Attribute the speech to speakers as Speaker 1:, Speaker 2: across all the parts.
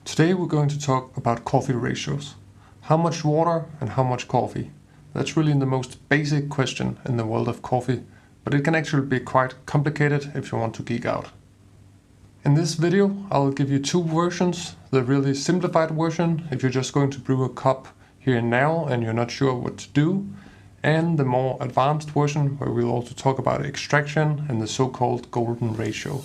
Speaker 1: Today we're going to talk about coffee ratios. How much water and how much coffee? That's really the most basic question in the world of coffee, but it can actually be quite complicated if you want to geek out. In this video I'll give you two versions, the really simplified version if you're just going to brew a cup here and now and you're not sure what to do, and the more advanced version where we'll also talk about extraction and the so-called golden ratio.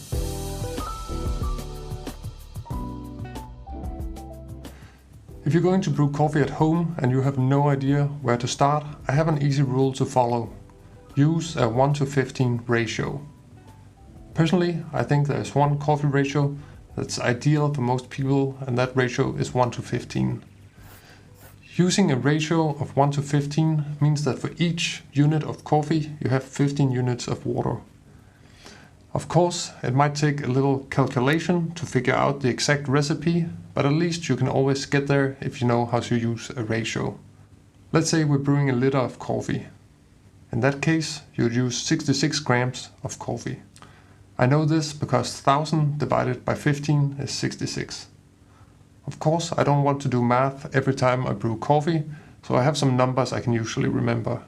Speaker 1: If you're going to brew coffee at home and you have no idea where to start, I have an easy rule to follow. Use a 1:15 ratio. Personally, I think there's one coffee ratio that's ideal for most people, and that ratio is 1:15. Using a ratio of 1:15 means that for each unit of coffee you have 15 units of water. Of course, it might take a little calculation to figure out the exact recipe, but at least you can always get there if you know how to use a ratio. Let's say we're brewing a liter of coffee. In that case, you'd use 66 grams of coffee. I know this because 1000 divided by 15 is 66. Of course, I don't want to do math every time I brew coffee, so I have some numbers I can usually remember.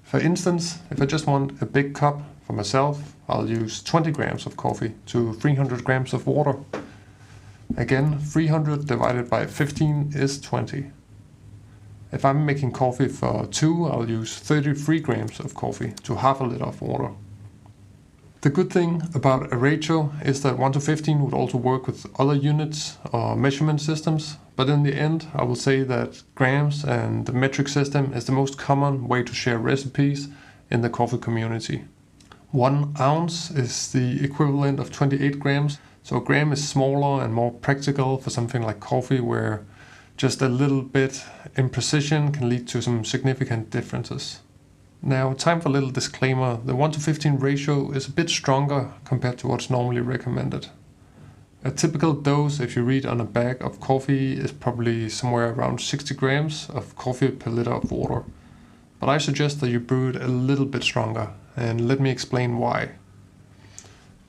Speaker 1: For instance, if I just want a big cup for myself, I'll use 20 grams of coffee to 300 grams of water. Again, 300 divided by 15 is 20. If I'm making coffee for two, I'll use 33 grams of coffee to half a liter of water. The good thing about a ratio is that 1:15 would also work with other units or measurement systems, but in the end I will say that grams and the metric system is the most common way to share recipes in the coffee community. 1 ounce is the equivalent of 28 grams, so a gram is smaller and more practical for something like coffee, where just a little bit imprecision can lead to some significant differences. Now, time for a little disclaimer. The 1:15 ratio is a bit stronger compared to what's normally recommended. A typical dose, if you read on a bag of coffee, is probably somewhere around 60 grams of coffee per liter of water. But I suggest that you brew it a little bit stronger, and let me explain why.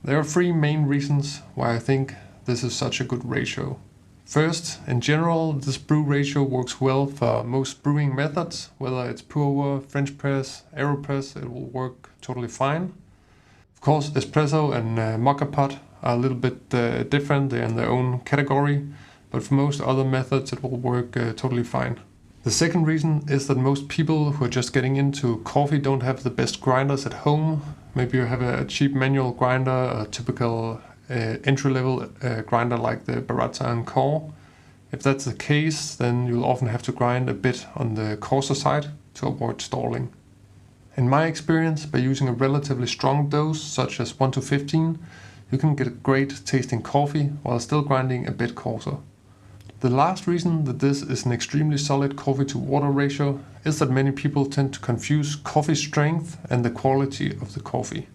Speaker 1: There are three main reasons why I think this is such a good ratio. First, in general, this brew ratio works well for most brewing methods. Whether it's pour-over, French press, AeroPress, it will work totally fine. Of course, espresso and moka pot are a little bit different. They're in their own category, but for most other methods it will work totally fine. The second reason is that most people who are just getting into coffee don't have the best grinders at home. Maybe you have a cheap manual grinder, a typical entry-level grinder like the Baratza Encore. If that's the case, then you'll often have to grind a bit on the coarser side to avoid stalling. In my experience, by using a relatively strong dose, such as 1:15, you can get great tasting coffee while still grinding a bit coarser. The last reason that this is an extremely solid coffee to water ratio is that many people tend to confuse coffee strength and the quality of the coffee.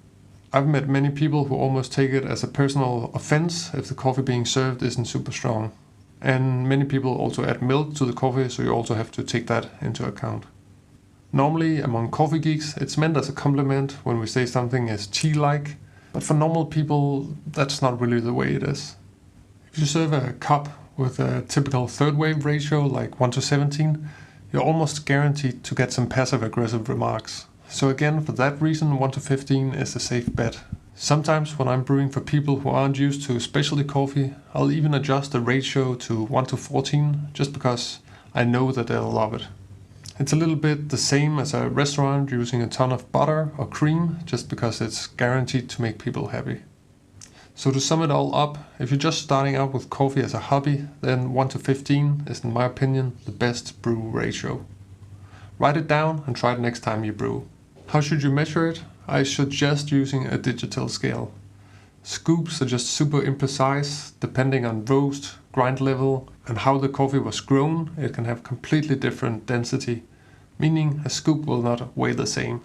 Speaker 1: I've met many people who almost take it as a personal offense if the coffee being served isn't super strong. And many people also add milk to the coffee, so you also have to take that into account. Normally, among coffee geeks, it's meant as a compliment when we say something is tea-like, but for normal people, that's not really the way it is. If you serve a cup with a typical third wave ratio like 1:17, you're almost guaranteed to get some passive-aggressive remarks. So again, for that reason, 1:15 is a safe bet. Sometimes when I'm brewing for people who aren't used to specialty coffee, I'll even adjust the ratio to 1:14 just because I know that they'll love it. It's a little bit the same as a restaurant using a ton of butter or cream just because it's guaranteed to make people happy. So to sum it all up, if you're just starting out with coffee as a hobby, then 1:15 is, in my opinion, the best brew ratio. Write it down and try it next time you brew. How should you measure it? I suggest using a digital scale. Scoops are just super imprecise. Depending on roast, grind level, and how the coffee was grown, it can have completely different density, meaning a scoop will not weigh the same.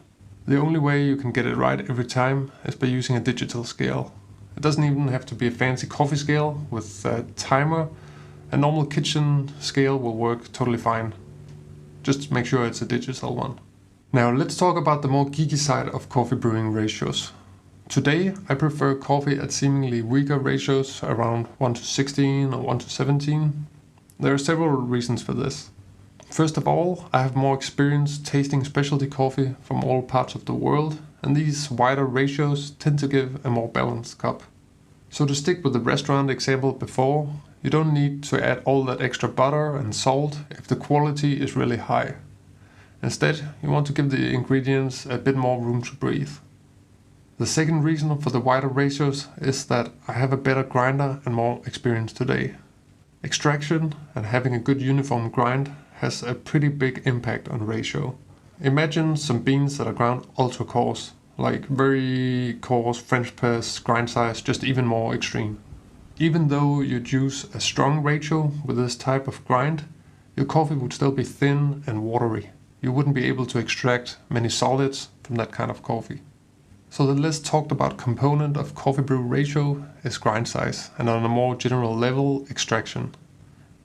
Speaker 1: The only way you can get it right every time is by using a digital scale. It doesn't even have to be a fancy coffee scale with a timer. A normal kitchen scale will work totally fine. Just make sure it's a digital one. Now let's talk about the more geeky side of coffee brewing ratios. Today, I prefer coffee at seemingly weaker ratios around 1:16 or 1:17. There are several reasons for this. First of all, I have more experience tasting specialty coffee from all parts of the world, and these wider ratios tend to give a more balanced cup. So to stick with the restaurant example before, you don't need to add all that extra butter and salt if the quality is really high. Instead, you want to give the ingredients a bit more room to breathe. The second reason for the wider ratios is that I have a better grinder and more experience today. Extraction and having a good uniform grind has a pretty big impact on ratio. Imagine some beans that are ground ultra coarse, like very coarse French press grind size, just even more extreme. Even though you'd use a strong ratio with this type of grind, your coffee would still be thin and watery. You wouldn't be able to extract many solids from that kind of coffee. So the less talked about component of coffee brew ratio is grind size, and on a more general level, extraction.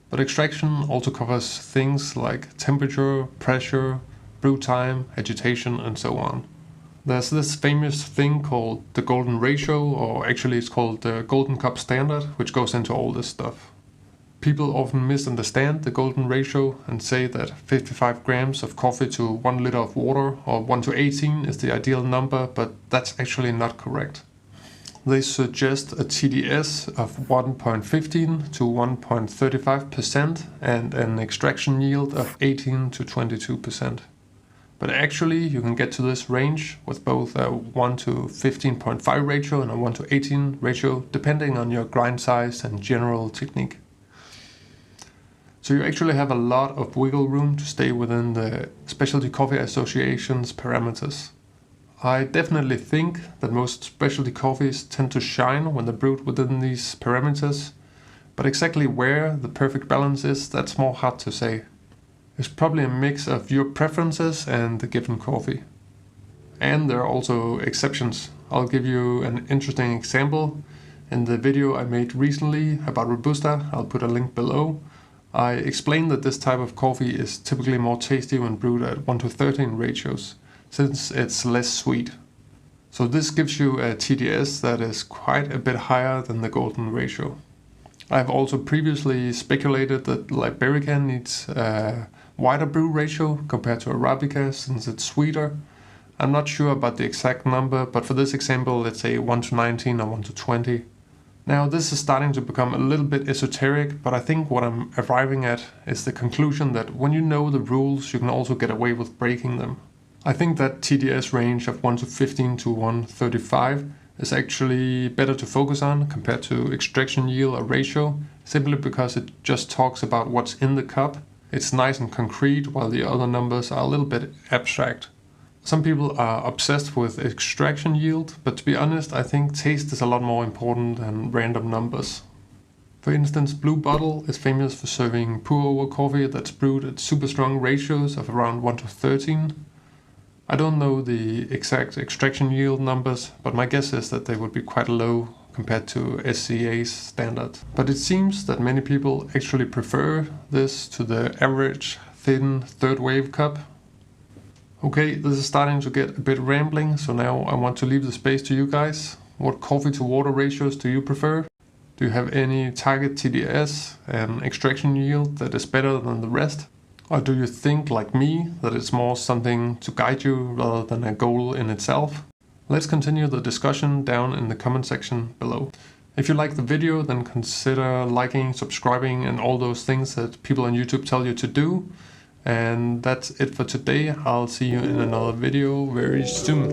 Speaker 1: But extraction also covers things like temperature, pressure, brew time, agitation, and so on. There's this famous thing called the golden ratio, or actually it's called the golden cup standard, which goes into all this stuff. People often misunderstand the golden ratio and say that 55 grams of coffee to 1 liter of water or 1:18 is the ideal number, but that's actually not correct. They suggest a TDS of 1.15 to 1.35% and an extraction yield of 18 to 22%. But actually you can get to this range with both a 1 to 15.5 ratio and a 1 to 18 ratio depending on your grind size and general technique. So you actually have a lot of wiggle room to stay within the Specialty Coffee Association's parameters. I definitely think that most specialty coffees tend to shine when they're brewed within these parameters, but exactly where the perfect balance is, that's more hard to say. It's probably a mix of your preferences and the given coffee. And there are also exceptions. I'll give you an interesting example. In the video I made recently about Robusta, I'll put a link below, I explained that this type of coffee is typically more tasty when brewed at 1:13 ratios, since it's less sweet. So this gives you a TDS that is quite a bit higher than the golden ratio. I've also previously speculated that Liberica needs a wider brew ratio compared to Arabica since it's sweeter. I'm not sure about the exact number, but for this example, let's say 1:19 or 1:20. Now this is starting to become a little bit esoteric, but I think what I'm arriving at is the conclusion that when you know the rules, you can also get away with breaking them. I think that TDS range of 1:15 to 1:35 is actually better to focus on compared to extraction yield or ratio, simply because it just talks about what's in the cup. It's nice and concrete, while the other numbers are a little bit abstract. Some people are obsessed with extraction yield, but to be honest, I think taste is a lot more important than random numbers. For instance, Blue Bottle is famous for serving pour-over coffee that's brewed at super strong ratios of around 1:13. I don't know the exact extraction yield numbers, but my guess is that they would be quite low compared to SCA's standard. But it seems that many people actually prefer this to the average thin third wave cup. Okay, this is starting to get a bit rambling, so now I want to leave the space to you guys. What coffee to water ratios do you prefer? Do you have any target TDS and extraction yield that is better than the rest? Or do you think, like me, that it's more something to guide you rather than a goal in itself? Let's continue the discussion down in the comment section below. If you like the video, then consider liking, subscribing, and all those things that people on YouTube tell you to do. And that's it for today. I'll see you in another video very soon.